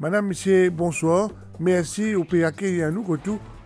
Madame, Monsieur, bonsoir. Merci au PAK et à nous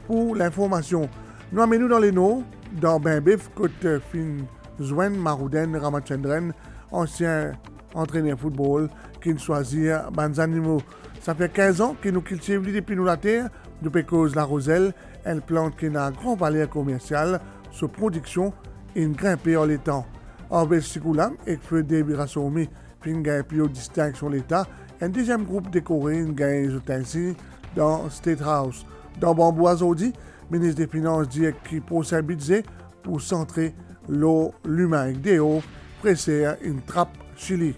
pour l'information. Nous amenons dans les noms, dans Benbif, côté fin Zwen Marouden Ramachandran, ancien entraîneur football, qui nous choisit des animaux. Ça fait 15 ans que nous cultivons depuis nous la terre, depuis cause la roselle, une plante qui a un grand valeur commerciale, sa production et une grimpée en l'étang. En Belgique, et fait des birasomi, puis une gagne plus distinction l'État, un deuxième groupe décoré, une gagne ustensiles dans State House. Dans Bambou Azodi, ministre des Finances dit qu'il possède un budget pour centrer l'humain avec des hauts, pressé une trappe Chili.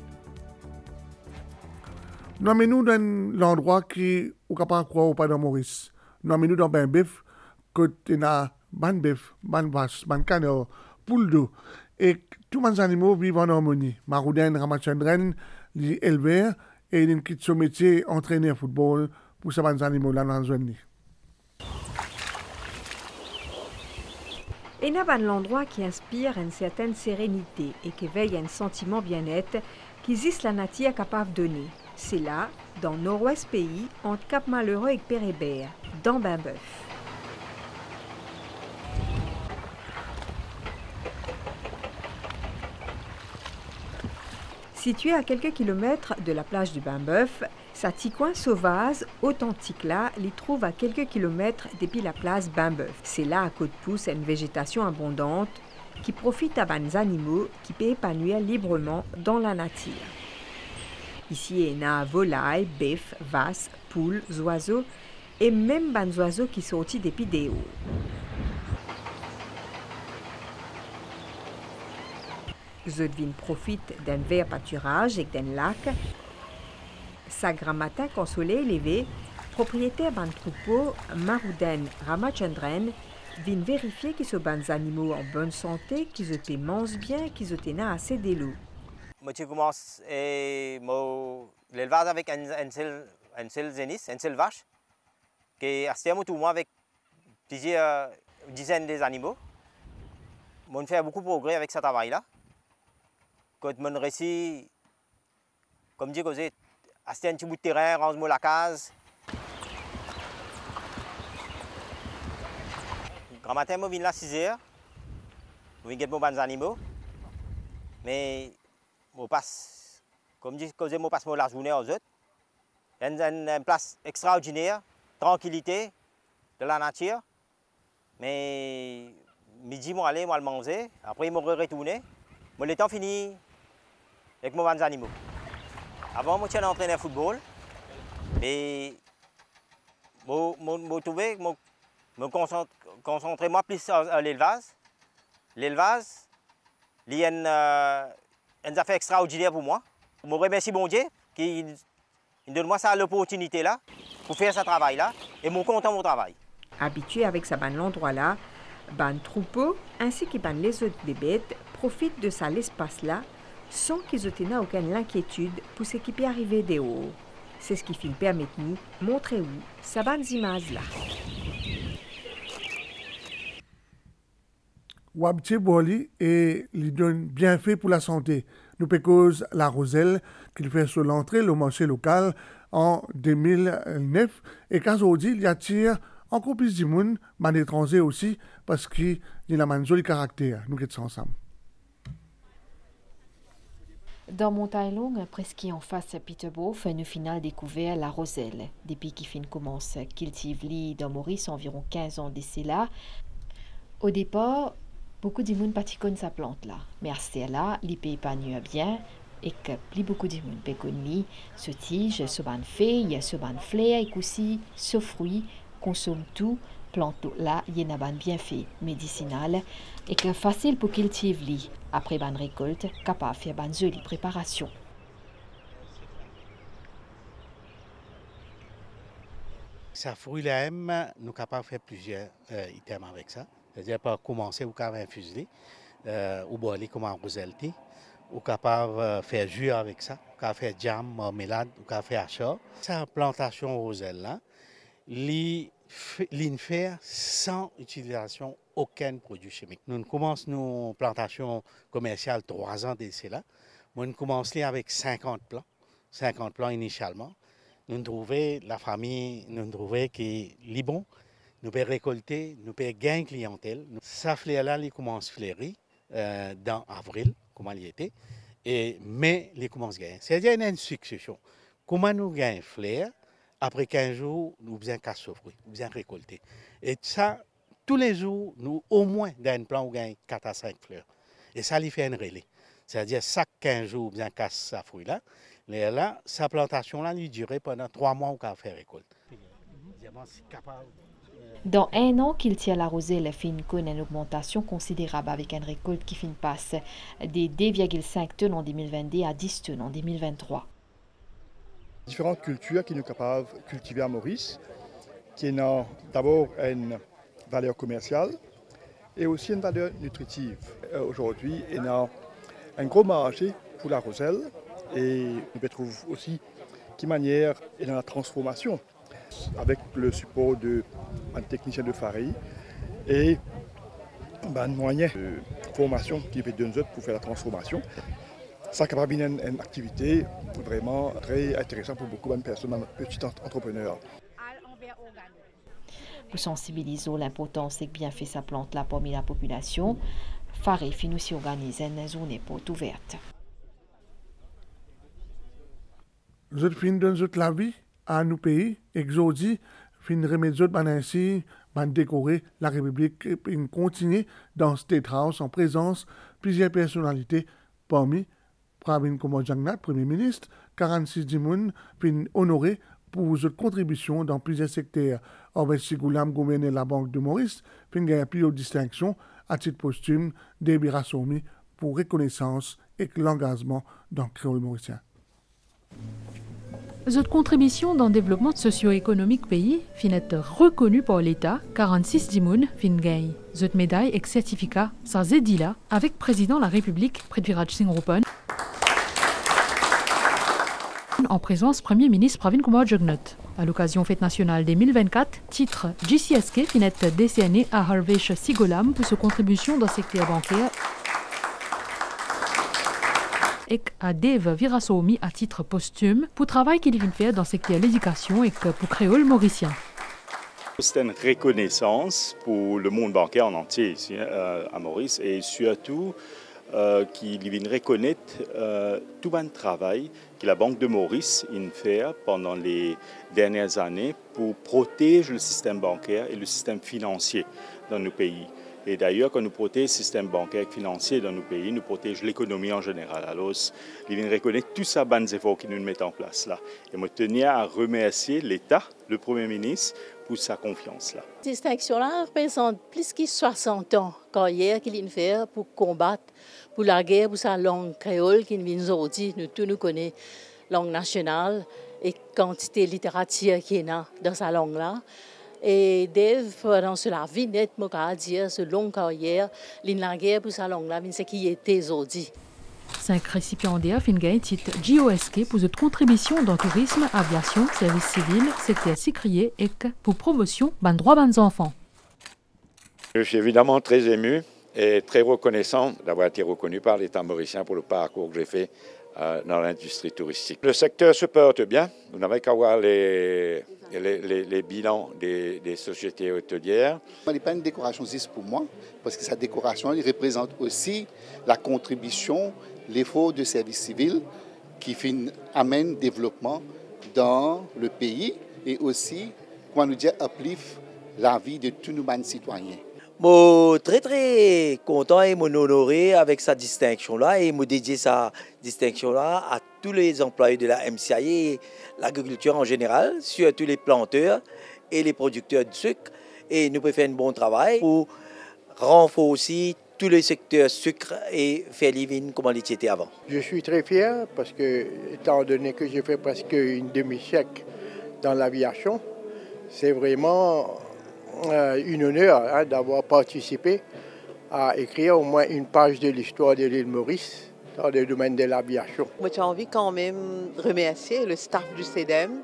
Nous amenons dans l'endroit qui est capable de croire au pas dans Maurice. Nous amenons dans Benbif, côté na Banbif, Banvache, Bancanor, Pouldo. Et tous les animaux vivent en harmonie. Marouden Ramachandran, les éleveurs, et ils quittent son métier entraîneur football pour ces animaux-là dans la zone. Et n'a pas l'endroit qui inspire une certaine sérénité et qui veille un sentiment bien-être qu'existe la nature capable de donner. C'est là, dans le nord-ouest pays, entre Cap-Malheureux et Pérébert, dans Benbeuf. Situé à quelques kilomètres de la plage du Benbeuf, sa petit coin sauvage, authentique là, l'y trouve à quelques kilomètres depuis la place Benbeuf. C'est là à côte pousse une végétation abondante qui profite à des animaux qui peuvent épanouir librement dans la nature. Ici, il y a volailles, bœufs, vaches, poules, oiseaux et même des oiseaux qui sortent depuis des hauts. Zodvin profite d'un vert pâturage et d'un lac. Sa grand matin, quand le soleil est levé, propriétaire d'un troupeau, Marouden Ramachandran, vient vérifier que ce bons animaux en bonne santé, qu'ils se mangent bien, qu'ils se assez d'eau. Moi, je commence l'élevage avec un seul zénis, une seule vache, qui est assez avec plusieurs dizaines d'animaux. On fait beaucoup de progrès avec ce travail-là. Quand on réussit, comme dit, acheter un petit bout de terrain, range-moi la case. Grand matin, je viens là à 6 heures. Je viens pour les animaux. Mais je passe, comme dit, je passe la journée aux autres. Il y a une place extraordinaire, tranquillité de la nature. Mais midi, je vais aller manger. Après, je vais retourner. Le temps fini avec mes animaux. Avant, je suis entraîneur de football. Et je me concentrer plus à l'élevage. L'élevage, il y a une affaire extraordinaire pour moi. Je remercie mon Dieu qui donne moi l'opportunité là pour faire ce travail-là. Et je suis content de mon travail. Habitué avec sa ban l'endroit-là, ban troupeau ainsi que ban les autres des bêtes profitent de ça l'espace-là sans qu'ils aient aucune inquiétude pour ce qui peut arriver des hauts. C'est ce qui fait permettre nous montrer où sa ban images-là. Wabti Boli et lui donne bien fait pour la santé. Nous pécose la roselle qu'il fait sur l'entrée le marché local en 2009 et qu'aujourd'hui il attire encore plus de monde, mais étrangers aussi, parce qu'il a un joli caractère. Nous sommes ensemble. Dans Montagne Longue, presque en face à Peterborough, fait une finale découvert la roselle. Depuis qu'il fin commence à cultiver dans Maurice, environ 15 ans d'ici là. Au départ, beaucoup de monde pratiquent sa plante là. Mais à ce là, il peut épanouir bien et que plus beaucoup de monde peut connaître ce tige, ce ban feuille, ce ban fleur et aussi ce fruit consomme tout. Plante là, il y a un bien fait médicinal et que facile pour cultiver après ban récolte, capable de faire ban jolie préparation. Ça fruit là, nous sommes capables de faire plusieurs items avec ça. C'est-à-dire pour commencer, vous pouvez infuser, ou boire comme un roselle, ou capable de faire jus avec ça, vous pouvez faire jam, marmelade, vous pouvez faire achat. Cette plantation roselle là, faire sans utilisation aucun produit chimique. Nous commençons nos plantations commerciales 3 ans d'ici là. Nous commençons avec 50 plants initialement. nous trouvons la famille, nous trouvons que les bons, nous pouvons récolter, nous pouvons gagner clientèle. Ça fleur-là, il commence à fleurir dans avril, comment il était, et mai, il commence à gagner. C'est-à-dire qu'il y a une succession. Comment nous gagnons fleurs, après 15 jours, nous avons casse fruits, nous avons récolter. Et ça, tous les jours, nous, au moins, dans un plan, nous gagnons 4 à 5 fleurs. Et ça, il fait un relais. C'est-à-dire, chaque 15 jours, nous avons casse ce fruit-là. Et là, sa plantation-là, il durait pendant 3 mois qu'on a fait récolte. Dans un an qu'il tient la roselle, fin connaît une augmentation considérable avec une récolte qui fin passe des 2,5 tonnes en 2022 à 10 tonnes en 2023. Différentes cultures qui nous capables de cultiver à Maurice, qui ont d'abord une valeur commerciale et aussi une valeur nutritive. Aujourd'hui, il y a un gros marché pour la roselle et on trouve aussi de manière et dans la transformation avec le support d'un technicien de farine et un moyen de formation qui peut donner pour faire la transformation. Ça capable une activité vraiment très intéressante pour beaucoup de personnes, petits entrepreneurs. Pour sensibiliser l'importance et bien fait sa plante là parmi la population, Faré finit aussi organiser une journée porte ouverte. Nous fin donne la vie à nos pays, exodi, fin remettre ban ainsi, ban décorer la République et continuer dans State House en présence plusieurs personnalités parmi Pravin Kumar Jagnnath, Premier ministre, 46 Dimoun, fin honoré pour votre contribution dans plusieurs secteurs. Orvès Sigoulam, gouverneur de la Banque de Maurice, fin gagner plus haute distinction à titre posthume des Birasomi pour reconnaissance et l'engagement dans le créole mauricien. Votre contribution dans le développement socio-économique pays fin être reconnue par l'État, 46 dimoun fin gagne. Votre médaille et certificat sa zedila avec président de la République Prithviraj Singh Rupan en présence Premier ministre Pravin Kumar Jagnnath. À l'occasion Fête nationale 2024, titre GCSK fin être décerné à Harvesh Sigoulam pour sa contribution dans le secteur bancaire et à Dave Virasomi à titre posthume pour le travail qu'il vient faire dans le secteur de l'éducation et pour créole mauricien. C'est une reconnaissance pour le monde bancaire en entier ici à Maurice et surtout qu'il vient reconnaître tout le travail que la Banque de Maurice a fait pendant les dernières années pour protéger le système bancaire et le système financier dans nos pays. Et d'ailleurs, quand nous protégeons le système bancaire et financier dans nos pays, nous protégeons l'économie en général. Alors, ils viennent reconnaître tous ces bons efforts qu'ils nous mettent en place là. Et je tenais à remercier l'État, le Premier ministre, pour sa confiance là. Cette distinction-là représente plus de 60 ans carrière qu'il vient faire pour combattre pour la guerre, pour sa langue créole qu'il vient aujourd'hui. Nous tous nous connaissons langue nationale et quantité de littérature qu'il y a dans sa langue-là. Et Dave, pendant cela, Vinette m'a dit, ce long carrière, l'inlaguerre pour sa langue-là, c'est qui était aujourd'hui. 5 récipiendaires fin gagne titre GOSK pour votre contribution dans le tourisme, aviation, service civil, secteur sécrier et pour promotion des droits des enfants. Je suis évidemment très ému et très reconnaissant d'avoir été reconnu par l'État mauricien pour le parcours que j'ai fait dans l'industrie touristique. Le secteur se porte bien. Vous n'avez qu'à voir les bilans des sociétés hôtelières. Ce n'est pas une décoration juste pour moi, parce que cette décoration elle représente aussi la contribution, l'effort de service civil qui amène développement dans le pays et aussi, comment nous dire, uplift la vie de tous nos citoyens. Je suis très très content et honoré avec cette distinction-là et je dédie cette distinction-là à tous les employés de la MCI et l'agriculture en général, surtout les planteurs et les producteurs de sucre. Et nous pouvons faire un bon travail pour renforcer tous les secteurs sucre et faire living comme on l'était avant. Je suis très fier parce que, étant donné que j'ai fait presque une demi-siècle dans l'aviation, c'est vraiment un honneur d'avoir participé à écrire au moins une page de l'histoire de l'île Maurice dans le domaine de l'aviation. J'ai envie quand même de remercier le staff du CEDEM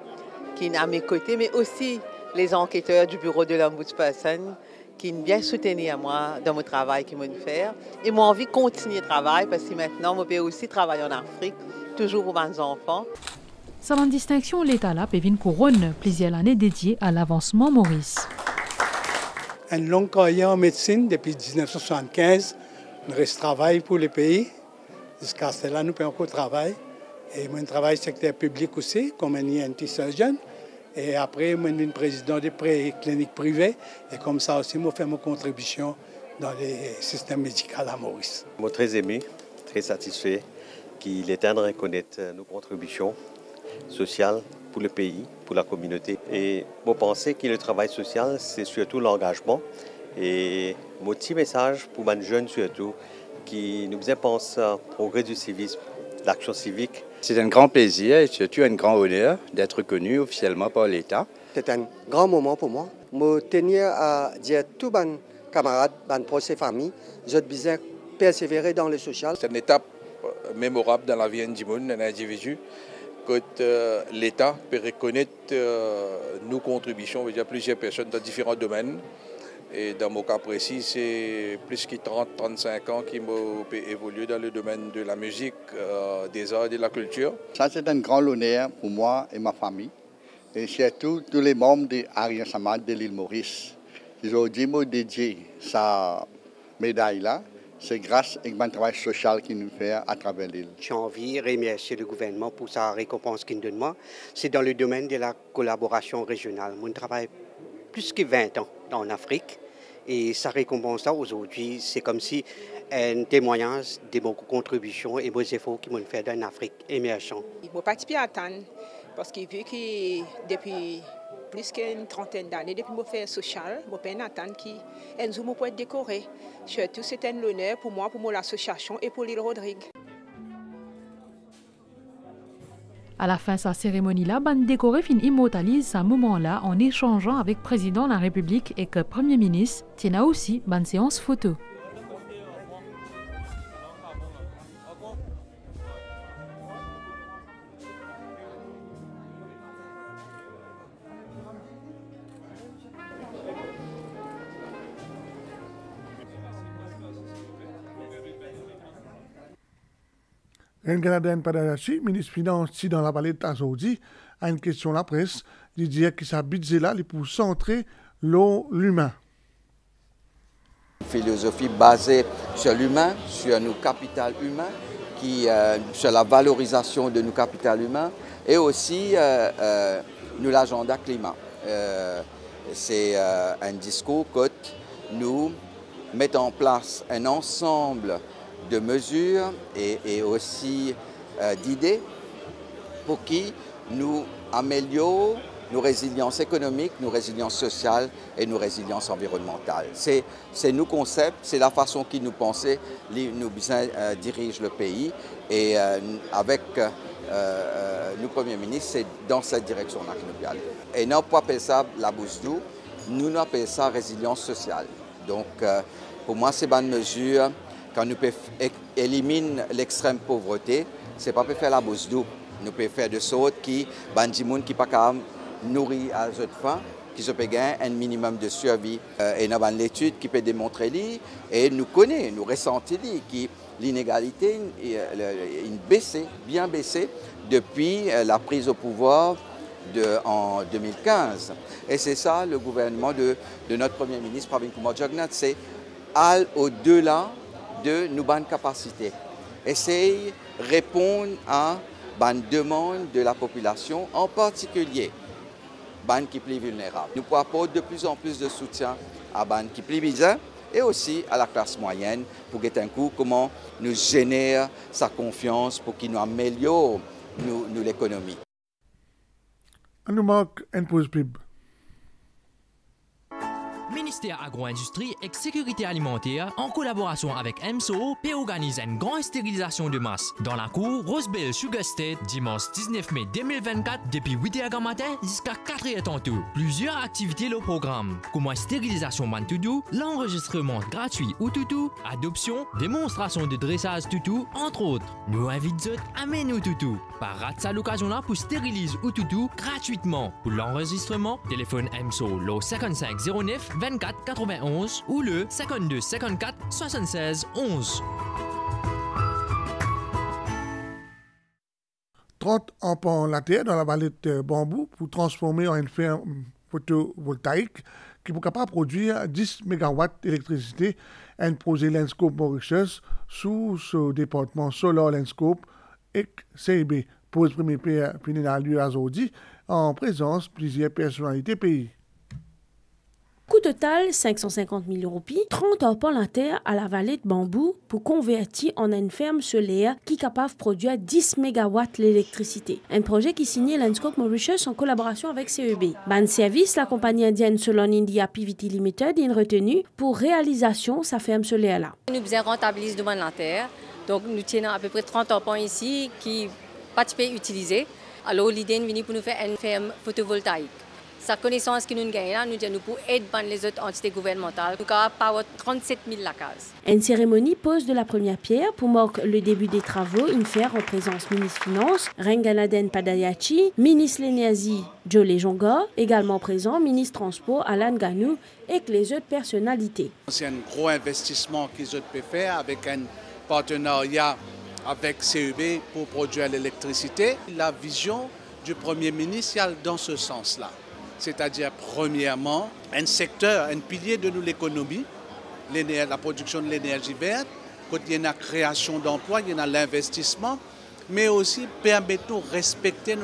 qui est à mes côtés, mais aussi les enquêteurs du bureau de l'Ombudsperson qui m'ont bien soutenu à moi dans mon travail qu'ils m'ont fait. Et m'ont envie de continuer le travail parce que maintenant, je peux aussi travailler en Afrique, toujours pour mes enfants. Sa distinction l'État là peut une couronne plusieurs années dédiée à l'avancement Maurice. Une longue carrière en médecine depuis 1975. Nous restons travail pour le pays. Jusqu'à cela, nous faisons encore travail. Et moi, je travaille dans le secteur public aussi, comme un ENT surgeon. Et après, je suis président des cliniques privées. Et comme ça aussi, je fais ma contribution dans le système médical à Maurice. Je suis très ému, très satisfait qu'il est temps de reconnaître nos contributions sociales pour le pays, pour la communauté. Et je pense que le travail social, c'est surtout l'engagement. Et mon petit message pour les jeunes surtout, qui nous pensent au progrès du civisme, l'action civique. C'est un grand plaisir et surtout un grand honneur d'être reconnu officiellement par l'État. C'est un grand moment pour moi. Je tenir à dire à tous mes camarades, mes proches et familles, je besoin persévérer dans le social. C'est une étape mémorable dans la vie d'un individu. Que l'État peut reconnaître nos contributions à plusieurs personnes dans différents domaines. Et dans mon cas précis, c'est plus que 30-35 ans qui m'ont évolué dans le domaine de la musique, des arts et de la culture. Ça, c'est un grand honneur pour moi et ma famille. Et surtout tous les membres de Aryan Samad de l'île Maurice. Aujourd'hui, je dédie sa médaille-là. C'est grâce au travail social qu'il nous fait à travers l'île. J'ai envie de remercier le gouvernement pour sa récompense qu'il nous donne. C'est dans le domaine de la collaboration régionale. Je travaille plus que 20 ans en Afrique. Et sa récompense-là, aujourd'hui, c'est comme si un témoignage de mon contribution et mes efforts qui m'ont fait dans l'Afrique émergente. Je ne participe pas à attendre parce que vu que depuis plus qu'une trentaine d'années, depuis que je fais social, je peux attendre qu'un jour je être décoré. Surtout, c'est un honneur pour moi, pour mon association et pour l'île Rodrigue. À la fin de sa cérémonie-là, Ban Décoré immortalise ce moment-là en échangeant avec le président de la République et le Premier ministre, tient aussi une séance photo. Un Canadien Padanachi, ministre des Finances dans la vallée de Tazoudi, a une question à la presse. Il dit que sa budget là, il pour centrer l'humain. Philosophie basée sur l'humain, sur nos capitales humains, sur la valorisation de nos capitales humains et aussi nous l'agenda climat. C'est un discours que nous mettons en place un ensemble de mesures et aussi d'idées pour qui nous améliorons nos résiliences économiques, nos résiliences sociales et nos résiliences environnementales. C'est nos concepts, c'est la façon qui nous pensons, nous dirigent le pays et avec nos premiers ministres, c'est dans cette direction-là que nous allons. Et non pas appeler ça la bourse d'eau, nous appelons ça résilience sociale. Donc pour moi, c'est une mesure. Quand nous éliminons l'extrême pauvreté, ce n'est pas pour faire la bourse d'eau. Nous pouvons faire de sorte que les gens qui ne peuvent nourrir à cette fin, qui se peut gagner un minimum de survie. Et nous avons l'étude qui peut démontrer et nous connaissons, nous ressentons que l'inégalité a bien baissé depuis la prise au pouvoir en 2015. Et c'est ça le gouvernement de notre Premier ministre, Pravin Kumar Jagnnath, c'est aller au-delà de nos bonnes capacités. Essayer de répondre à une demande de la population, en particulier les qui sont plus vulnérables. Nous pouvons apporter de plus en plus de soutien à les qui sont plus besoin et aussi à la classe moyenne pour que un coup comment nous génère sa confiance pour qu'il nous améliore l'économie. On nous manque une pause pub. Ministère agro-industrie et sécurité alimentaire, en collaboration avec MSO, peut organiser une grande stérilisation de masse dans la cour Rosebell Sugar State dimanche 19 mai 2024 depuis 8h matin jusqu'à 4h tantôt. Plusieurs activités au programme, comme la stérilisation man toutou, l'enregistrement gratuit ou toutou, adoption, démonstration de dressage toutou, entre autres. Nous invitons à mener toutou. Par rate l'occasion là pour stériliser ou toutou gratuitement. Pour l'enregistrement, téléphone MSO le 5509 24 91 ou le 52 54 76 11. 30 empans la terre dans la vallée de Bambou pour transformer en une ferme photovoltaïque qui est capable de produire 10 MW d'électricité. Un projet Landscope Mauritius sous ce département Solar Landscope et CIB. Pour exprimer Pinina lieu à Zodi en présence de plusieurs personnalités pays. Coût total 550 000 roupies, 30 empans la terre à la vallée de Bambou pour convertir en une ferme solaire qui est capable de produire 10 MW l'électricité. Un projet qui signait Landscope Mauritius en collaboration avec CEB. Ban Service, la compagnie indienne Solon India PVT Limited, est retenue pour réalisation sa ferme solaire là. Nous rentabilisons de la terre, donc nous tenons à peu près 30 empans ici qui pas utiliser. Alors l'idée est pour nous faire une ferme photovoltaïque. Sa connaissance que nous gagnons là, nous disons pour aider les autres entités gouvernementales. Nous avons power 37 000 la case. Une cérémonie pose de la première pierre pour marquer le début des travaux. Une faire en présence ministre Finance, Renganaden Padayachi, ministre l'énergie Jolé Jonga, également présent ministre Transport Alan Ganou et les autres personnalités. C'est un gros investissement qu'ils peuvent faire avec un partenariat avec CEB pour produire l'électricité. La vision du Premier ministre est dans ce sens-là. C'est-à-dire, premièrement, un secteur, un pilier de l'économie, la production de l'énergie verte, quand il y a la création d'emplois, il y a l'investissement, mais aussi permettre de respecter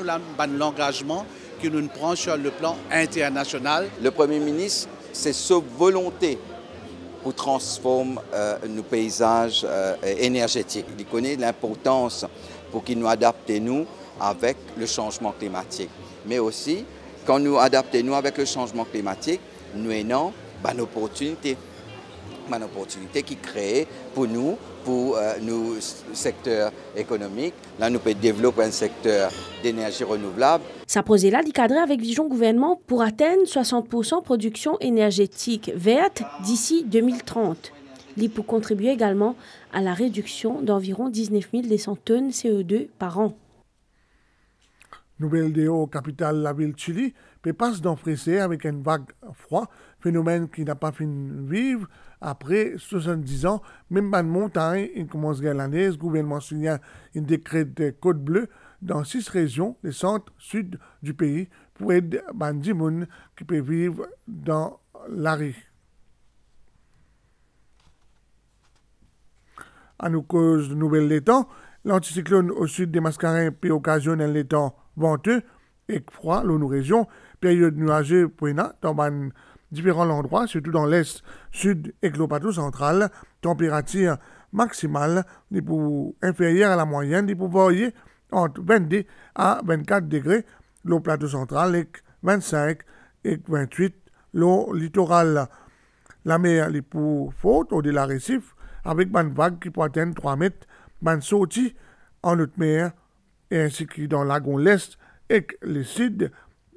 l'engagement que nous prenons sur le plan international. Le Premier ministre, c'est sa volonté pour transformer nos paysages énergétiques. Il connaît l'importance pour qu'il nous adapte nous avec le changement climatique. Mais aussi, quand nous adaptons avec le changement climatique, nous avons une opportunité. Une opportunité qui crée pour nous, pour nos secteurs économiques. Là, nous pouvons développer un secteur d'énergie renouvelable. Ça projet là, il cadre avec vision gouvernement pour atteindre 60% production énergétique verte d'ici 2030. Il pour contribuer également à la réduction d'environ 19 200 tonnes CO2 par an. Nouvelle déo capitale la ville de Chili, peut passe d'enfresser avec une vague froid, phénomène qui n'a pas fini de vivre après 70 ans. Même dans la montagne, il commence l'année, le gouvernement signe un décret de code bleu dans 6 régions, les centres sud du pays, pour aider les gens qui peuvent vivre dans la rue. À nous cause de nouvelles des temps, l'anticyclone au sud des Mascarins peut occasionner les temps venteux et froid dans nos régions, période nuageuse dans différents endroits, surtout dans l'est, sud et le plateau central, température maximale inférieure à la moyenne, des varier entre 22 à 24 degrés, le plateau central et 25 et 28, le littoral. La mer est pour faute au de la récif, avec une vague qui peut atteindre 3 mètres, une sortie en haute mer, et ainsi que dans lagon l'Est et le Sud,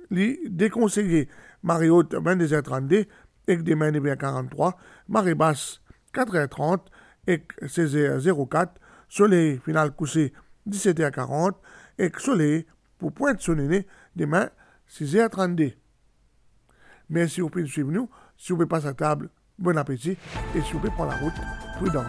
les déconseillés. Marée haute 22h32 et demain 9h43, marée basse 4h30 et 16h04, soleil final couché 17h40 et soleil pour Pointe-Sonnené demain 6h32. Merci pour de suivre nous. Si vous pouvez passer à table, bon appétit et si vous pouvez prendre la route, prudence.